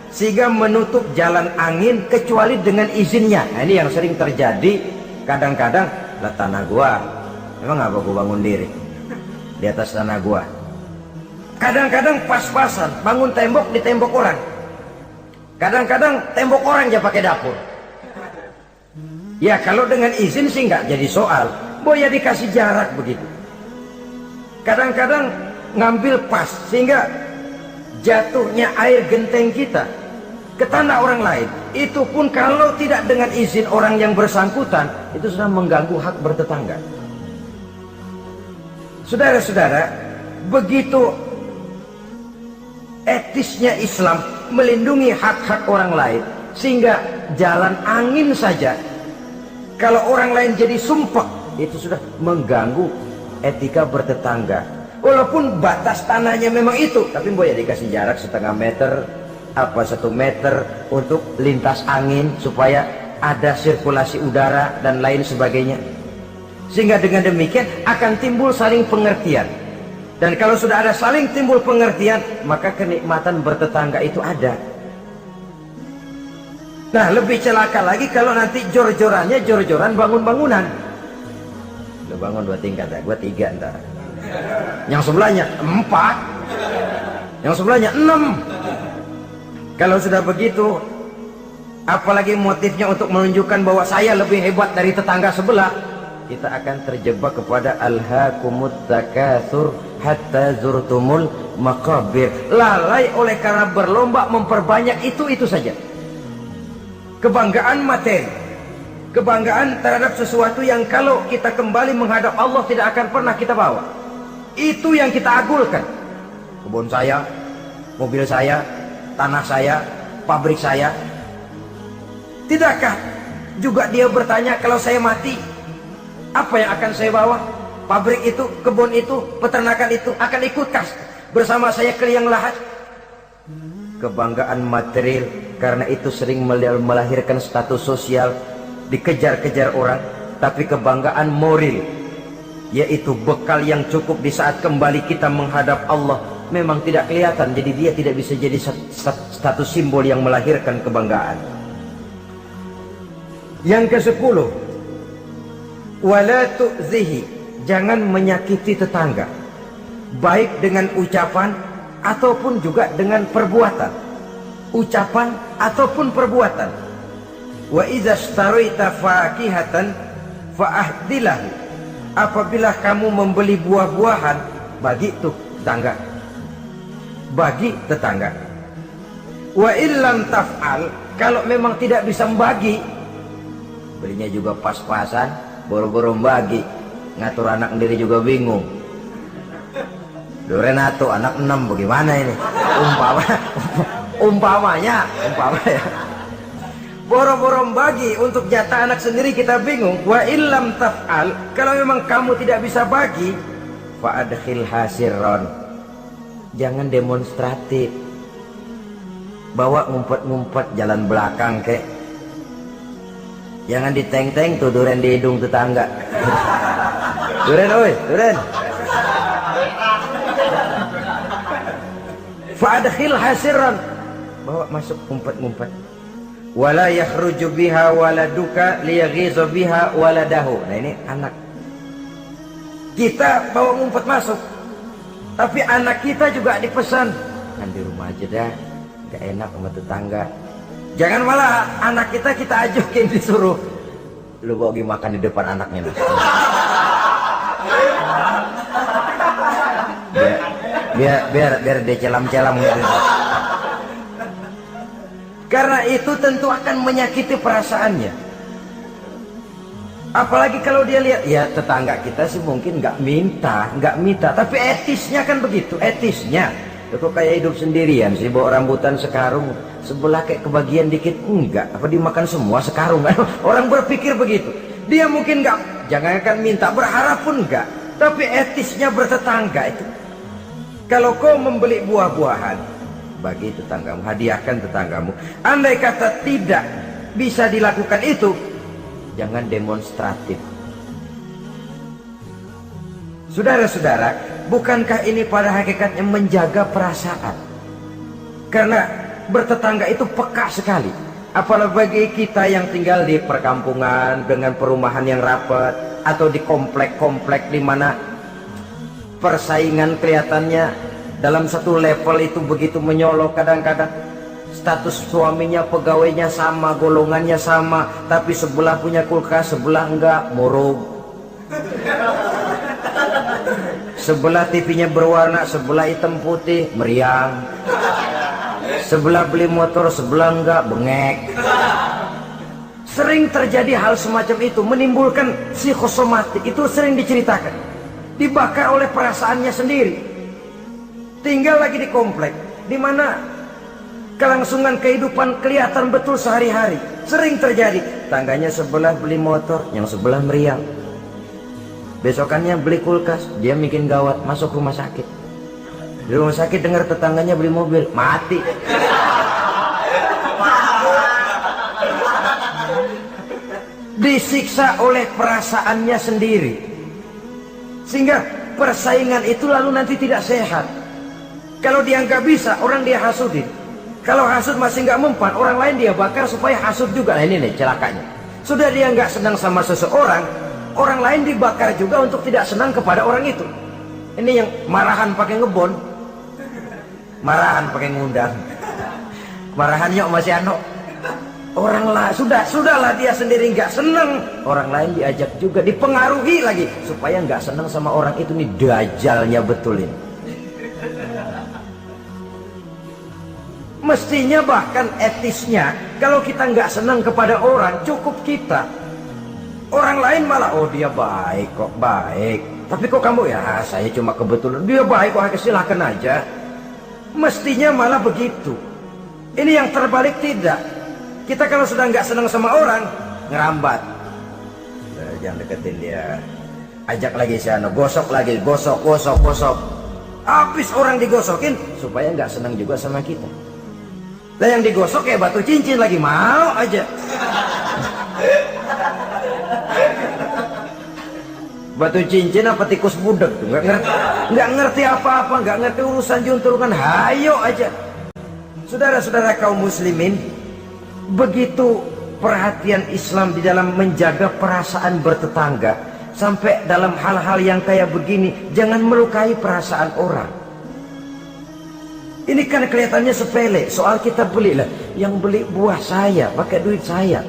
sehingga menutup jalan angin kecuali dengan izinnya. Nah, ini yang sering terjadi. Kadang-kadang, lah tanah gua, emang apa gua bangun diri di atas tanah gua. Kadang-kadang pas-pasan bangun tembok di tembok orang. Kadang-kadang tembok orang aja pakai dapur. Ya kalau dengan izin sih nggak jadi soal. Boy ya dikasih jarak begitu. Kadang-kadang ngambil pas sehingga jatuhnya air genteng kita ke tanah orang lain. Itu pun kalau tidak dengan izin orang yang bersangkutan, itu sudah mengganggu hak bertetangga. Saudara-saudara, begitu etisnya Islam melindungi hak-hak orang lain, sehingga jalan angin saja kalau orang lain jadi sumpah, itu sudah mengganggu etika bertetangga. Walaupun batas tanahnya memang itu, tapi boleh dikasih jarak setengah meter, apa 1 meter untuk lintas angin supaya ada sirkulasi udara dan lain sebagainya. Sehingga dengan demikian akan timbul saling pengertian. Dan kalau sudah ada saling timbul pengertian, maka kenikmatan bertetangga itu ada. Nah, lebih celaka lagi kalau nanti jor-jorannya jor-joran bangun-bangunan. Lu bangun 2 tingkat, ya? Gua 3 ntar. Yang sebelahnya 4, yang sebelahnya 6. Kalau sudah begitu, apalagi motifnya untuk menunjukkan bahwa saya lebih hebat dari tetangga sebelah, kita akan terjebak kepada alhaakumut takatsur hatta zurtumul maqabir. Lalai oleh karena berlomba memperbanyak itu saja. kebanggaan materi, kebanggaan terhadap sesuatu yang kalau kita kembali menghadap Allah tidak akan pernah kita bawa. Itu yang kita agulkan. Kebun saya, mobil saya, tanah saya, pabrik saya. Tidakkah juga dia bertanya, kalau saya mati, apa yang akan saya bawa? Pabrik itu, kebun itu, peternakan itu akan ikutkah bersama saya ke liang lahat? Kebanggaan material, karena itu sering melahirkan status sosial, dikejar-kejar orang. Tapi kebanggaan moral, yaitu bekal yang cukup di saat kembali kita menghadap Allah, memang tidak kelihatan, jadi dia tidak bisa jadi status simbol yang melahirkan kebanggaan. Yang ke-10, wala tu'zihi, jangan menyakiti tetangga, baik dengan ucapan ataupun juga dengan perbuatan. Ucapan ataupun perbuatan. Wa idza ishtaraita fakihatan fa'ahdilahu, apabila kamu membeli buah-buahan, bagi tuh tetangga, bagi tetangga. Wa illam taf'al, kalau memang tidak bisa membagi, belinya juga pas-pasan, boro-boro bagi, ngatur anak sendiri juga bingung. Renato anak 6 bagaimana ini? Umpamanya boro-boro bagi untuk jatah anak sendiri kita bingung. Wa illam taf'al, kalau memang kamu tidak bisa bagi, fa adkhil hasirron, jangan demonstratif, bawa ngumpet-ngumpet jalan belakang kek, jangan diteng-teng tuh duren di hidung tetangga. Duren oi, duren. Fa'adkhil hasiran, bawa masuk ngumpet-ngumpet. Wala yakhruju biha waladuka liyaghiza biha waladahu. Nah ini anak. Kita bawa ngumpet masuk, tapi anak kita juga dipesan, kan di rumah aja dah, gak enak sama tetangga. Jangan malah anak kita ajukin, disuruh lu bawa makan di depan anaknya. Biar dia celam-celam gitu. Karena itu tentu akan menyakiti perasaannya. Apalagi kalau dia lihat, ya tetangga kita sih mungkin nggak minta, tapi etisnya kan begitu, etisnya. Kok kayak hidup sendirian sih, bawa rambutan sekarung, sebelah kayak kebagian dikit, enggak, apa dimakan semua sekarung kan? Orang berpikir begitu. Dia mungkin nggak, jangankan minta, berharap pun enggak, tapi etisnya bertetangga itu. Kalau kau membeli buah-buahan, bagi tetanggamu, hadiahkan tetanggamu. Andai kata tidak bisa dilakukan itu, jangan demonstratif. Saudara-saudara, bukankah ini pada hakikatnya menjaga perasaan? Karena bertetangga itu peka sekali. Apalagi bagi kita yang tinggal di perkampungan dengan perumahan yang rapat, atau di komplek-komplek di mana persaingan kelihatannya dalam satu level itu begitu menyolok. Kadang-kadang status suaminya, pegawainya sama, golongannya sama, tapi sebelah punya kulkas, sebelah enggak, murug. Sebelah TV-nya berwarna, sebelah hitam putih, meriang. Sebelah beli motor, sebelah enggak, bengek. Sering terjadi hal semacam itu, menimbulkan psikosomatik. Itu sering diceritakan, dibakar oleh perasaannya sendiri. Tinggal lagi di komplek di mana kelangsungan kehidupan kelihatan betul sehari-hari. Sering terjadi, tangganya sebelah beli motor, yang sebelah meriang. Besokannya beli kulkas, dia bikin gawat, masuk rumah sakit. Di rumah sakit dengar tetangganya beli mobil, mati. Disiksa oleh perasaannya sendiri, sehingga persaingan itu lalu nanti tidak sehat. Kalau dia nggak bisa, orang dia hasudin. Kalau hasud masih nggak mempan, orang lain dia bakar supaya hasud juga. Nah ini nih celakanya. Sudah dia nggak senang sama seseorang, orang lain dibakar juga untuk tidak senang kepada orang itu. Ini yang marahan pakai ngebon, marahan pakai ngundang, marahan yuk masih ano. Orang lah sudahlah dia sendiri nggak senang, orang lain diajak juga, dipengaruhi lagi supaya nggak senang sama orang itu. Nih dajalnya betul ini. Mestinya bahkan etisnya, kalau kita nggak senang kepada orang, cukup kita. Orang lain malah, oh dia baik kok, baik. Tapi kok kamu, ya saya cuma kebetulan, dia baik kok, silahkan aja. Mestinya malah begitu. Ini yang terbalik tidak. Kita kalau sudah nggak senang sama orang, ngerambat. Jangan deketin dia. Ajak lagi si Ano, gosok lagi, gosok. Habis orang digosokin, supaya nggak senang juga sama kita. Dan yang digosok kayak batu cincin lagi, mau aja. Batu cincin apa tikus budek tuh, nggak ngerti apa-apa, nggak ngerti urusan junturungan, hayo aja. Saudara-saudara kaum muslimin, begitu perhatian Islam di dalam menjaga perasaan bertetangga, sampai dalam hal-hal yang kayak begini, jangan melukai perasaan orang. Ini kan kelihatannya sepele, soal kita beli lah, yang beli buah saya, pakai duit saya.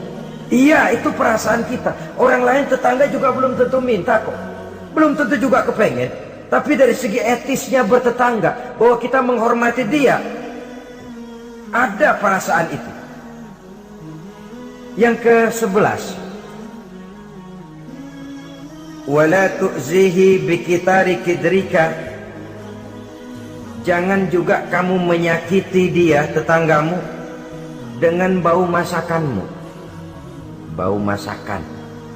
Iya, itu perasaan kita. Orang lain tetangga juga belum tentu minta kok, belum tentu juga kepengen. Tapi dari segi etisnya bertetangga, bahwa kita menghormati dia, ada perasaan itu. Yang ke-11, wala tu'zihi bikitari kidrika. Jangan juga kamu menyakiti dia, tetanggamu, dengan bau masakanmu. Bau masakan.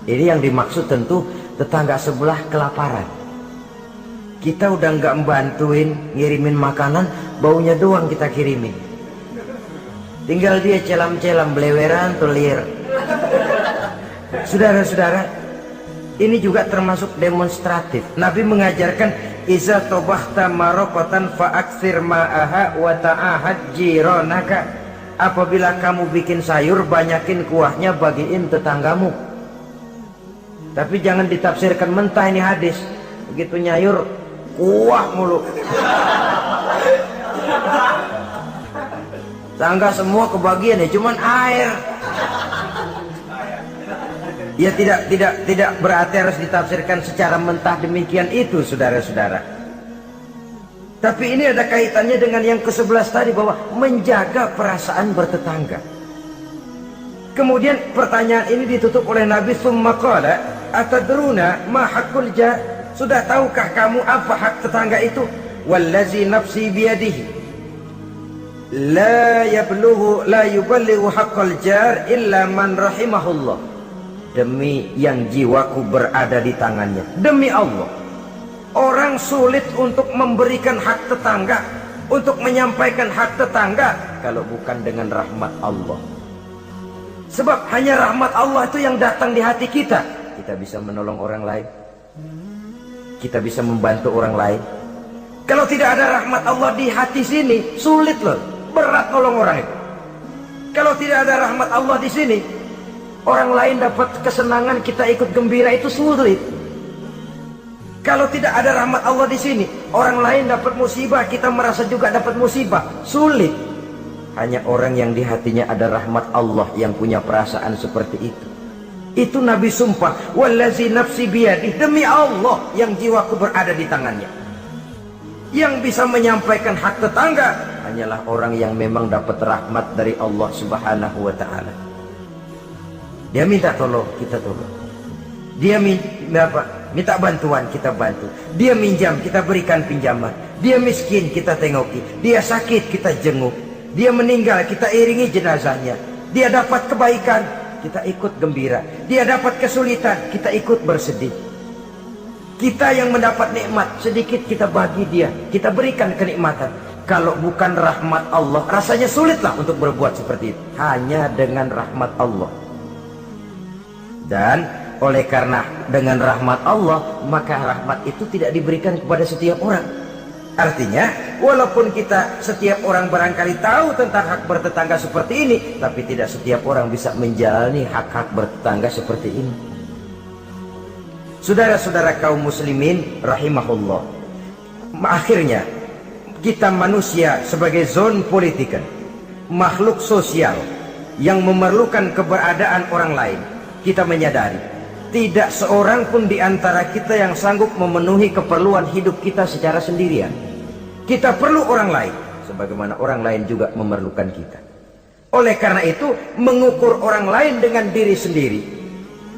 Ini yang dimaksud tentu tetangga sebelah kelaparan. Kita udah nggak membantuin ngirimin makanan, baunya doang kita kirimin. Tinggal dia celam-celam, beleweran, tulir. Saudara-saudara, ini juga termasuk demonstratif. Nabi mengajarkan, iza tobahta marokatan fa'aksir ma'aha wa ta'ahad jironaka. Apabila kamu bikin sayur, banyakin kuahnya, bagiin tetanggamu. Tapi jangan ditafsirkan mentah ini hadis. Begitu nyayur, kuah mulu. Tangga semua kebagian ya, cuman air. Ya tidak berarti harus ditafsirkan secara mentah demikian itu, saudara-saudara. Tapi ini ada kaitannya dengan yang ke-11 tadi, bahwa menjaga perasaan bertetangga. Kemudian pertanyaan ini ditutup oleh Nabi, summa qala atadruna ma haqqul jar. Sudah tahukah kamu apa hak tetangga itu? Wallazi nafsi biyadihi la yuballighu haqqal jar illa man rahimahullah. Demi yang jiwaku berada di tangannya, demi Allah, orang sulit untuk memberikan hak tetangga, untuk menyampaikan hak tetangga, kalau bukan dengan rahmat Allah. Sebab hanya rahmat Allah itu yang datang di hati kita. Kita bisa menolong orang lain, kita bisa membantu orang lain. Kalau tidak ada rahmat Allah di hati sini, sulit loh, berat nolong orang itu. Kalau tidak ada rahmat Allah di sini, orang lain dapat kesenangan, kita ikut gembira, itu sulit. Kalau tidak ada rahmat Allah di sini, orang lain dapat musibah, kita merasa juga dapat musibah, sulit. Hanya orang yang di hatinya ada rahmat Allah yang punya perasaan seperti itu. Itu Nabi sumpah, wallazi nafsi biyadi, demi Allah yang jiwaku berada di tangannya. Yang bisa menyampaikan hak tetangga hanyalah orang yang memang dapat rahmat dari Allah Subhanahu wa ta'ala. Dia minta tolong, kita tolong. Dia minta bantuan, kita bantu. Dia minjam, kita berikan pinjaman. Dia miskin, kita tengoki. Dia sakit, kita jenguk. Dia meninggal, kita iringi jenazahnya. Dia dapat kebaikan, kita ikut gembira. Dia dapat kesulitan, kita ikut bersedih. Kita yang mendapat nikmat, sedikit kita bagi dia, kita berikan kenikmatan. Kalau bukan rahmat Allah, rasanya sulitlah untuk berbuat seperti itu. Hanya dengan rahmat Allah. Dan oleh karena dengan rahmat Allah, maka rahmat itu tidak diberikan kepada setiap orang. Artinya, walaupun kita setiap orang barangkali tahu tentang hak bertetangga seperti ini, tapi tidak setiap orang bisa menjalani hak-hak bertetangga seperti ini. Saudara-saudara kaum muslimin rahimahullah, akhirnya kita manusia sebagai zon politikan, makhluk sosial yang memerlukan keberadaan orang lain. Kita menyadari tidak seorang pun di antara kita yang sanggup memenuhi keperluan hidup kita secara sendirian. Kita perlu orang lain. sebagaimana orang lain juga memerlukan kita. Oleh karena itu, mengukur orang lain dengan diri sendiri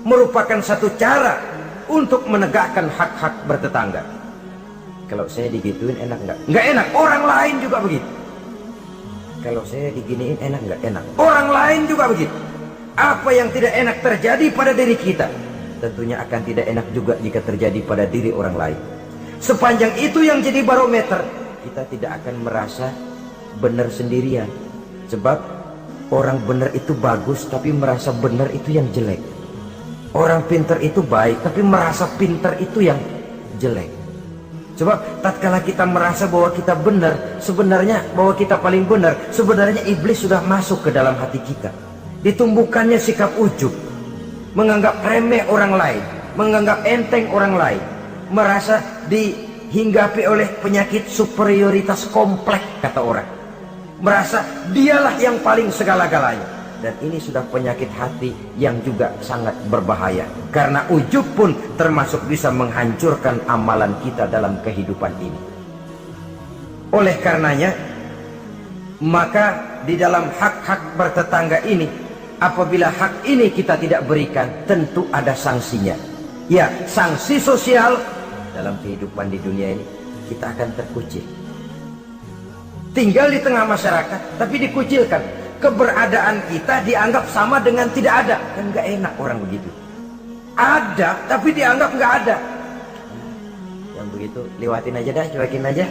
merupakan satu cara untuk menegakkan hak-hak bertetangga. Kalau saya digituin enak nggak? Nggak enak. Orang lain juga begitu. Kalau saya diginiin enak nggak? Enak. Orang lain juga begitu. Apa yang tidak enak terjadi pada diri kita, tentunya akan tidak enak juga jika terjadi pada diri orang lain. Sepanjang itu yang jadi barometer, kita tidak akan merasa benar sendirian. Sebab orang benar itu bagus, tapi merasa benar itu yang jelek. Orang pintar itu baik, tapi merasa pintar itu yang jelek. Sebab tatkala kita merasa bahwa kita benar, sebenarnya bahwa kita paling benar, sebenarnya iblis sudah masuk ke dalam hati kita. Ditumbuhkannya sikap ujub, menganggap remeh orang lain, menganggap enteng orang lain, merasa dihinggapi oleh penyakit superioritas kompleks, kata orang. Merasa dialah yang paling segala-galanya. Dan ini sudah penyakit hati yang juga sangat berbahaya. Karena ujub pun termasuk bisa menghancurkan amalan kita dalam kehidupan ini. Oleh karenanya, maka di dalam hak-hak bertetangga ini, apabila hak ini kita tidak berikan, tentu ada sanksinya. Ya, sanksi sosial dalam kehidupan di dunia ini, kita akan terkucil. Tinggal di tengah masyarakat, tapi dikucilkan. Keberadaan kita dianggap sama dengan tidak ada. Kan gak enak orang begitu. Ada, tapi dianggap gak ada. Yang begitu, lewatin aja dah, cuekin aja.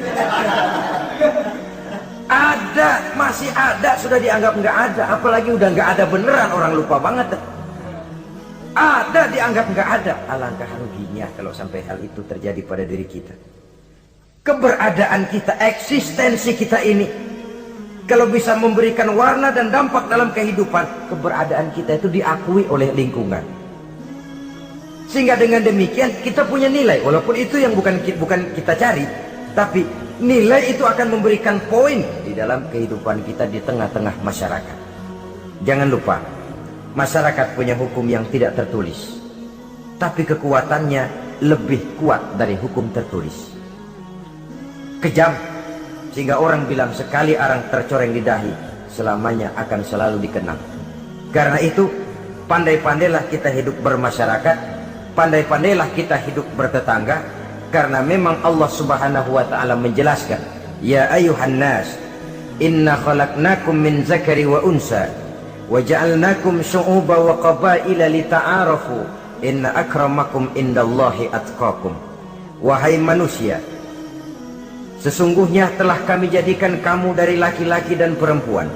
Ada, masih ada, sudah dianggap gak ada. Apalagi udah gak ada beneran, orang lupa banget. Ada, dianggap gak ada. Alangkah ruginya kalau sampai hal itu terjadi pada diri kita. Keberadaan kita, eksistensi kita ini, kalau bisa memberikan warna dan dampak dalam kehidupan, keberadaan kita itu diakui oleh lingkungan. Sehingga dengan demikian kita punya nilai, walaupun itu yang bukan kita cari, tapi nilai itu akan memberikan poin di dalam kehidupan kita di tengah-tengah masyarakat. Jangan lupa, masyarakat punya hukum yang tidak tertulis, tapi kekuatannya lebih kuat dari hukum tertulis. Kejam, sehingga orang bilang sekali arang tercoreng di dahi, selamanya akan selalu dikenang. Karena itu, pandai-pandailah kita hidup bermasyarakat, pandai-pandailah kita hidup bertetangga, karena memang Allah Subhanahu wa ta'ala menjelaskan, ya ayuhan nas, inna khalaqnakum min zakari wa unsa, wa ja'alnakum syu'uba wa qabaila lita'arafu, inna akramakum indallahi atqakum. Wahai manusia, sesungguhnya telah kami jadikan kamu dari laki-laki dan perempuan.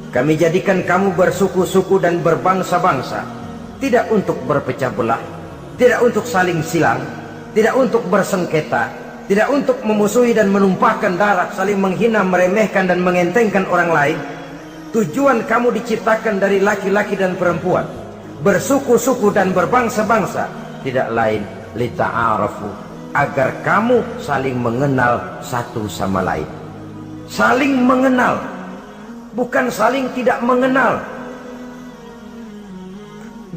Kami jadikan kamu bersuku-suku dan berbangsa-bangsa, tidak untuk berpecah belah, tidak untuk saling silang, tidak untuk bersengketa, tidak untuk memusuhi dan menumpahkan darah, saling menghina, meremehkan dan mengentengkan orang lain. Tujuan kamu diciptakan dari laki-laki dan perempuan, bersuku-suku dan berbangsa-bangsa, tidak lain lita'arafu, agar kamu saling mengenal satu sama lain. Saling mengenal, bukan saling tidak mengenal.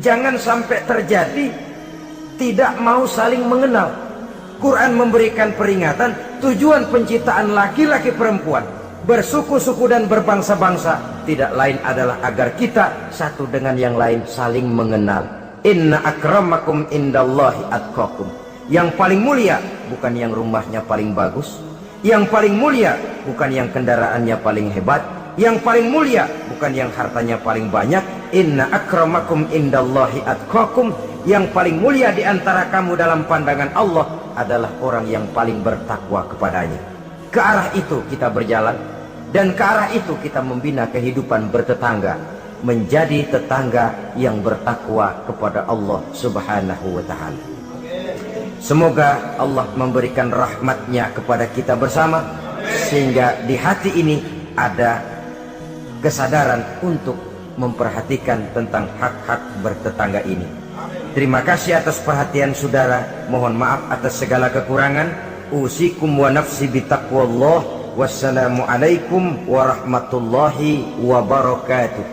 Jangan sampai terjadi tidak mau saling mengenal. Quran memberikan peringatan, tujuan penciptaan laki-laki perempuan, bersuku-suku dan berbangsa-bangsa, tidak lain adalah agar kita satu dengan yang lain saling mengenal. Inna akramakum indallahi atqakum. Yang paling mulia bukan yang rumahnya paling bagus, yang paling mulia bukan yang kendaraannya paling hebat, yang paling mulia bukan yang hartanya paling banyak. Inna akramakum indallahi atqakum. Yang paling mulia di antara kamu dalam pandangan Allah adalah orang yang paling bertakwa kepadanya. Ke arah itu kita berjalan, dan ke arah itu kita membina kehidupan bertetangga, menjadi tetangga yang bertakwa kepada Allah Subhanahu wa ta'ala. Semoga Allah memberikan rahmatnya kepada kita bersama, sehingga di hati ini ada kesadaran untuk memperhatikan tentang hak-hak bertetangga ini. Terima kasih atas perhatian saudara. Mohon maaf atas segala kekurangan. Usikum wa nafsi bitaqwallah. Wassalamualaikum warahmatullahi wabarakatuh.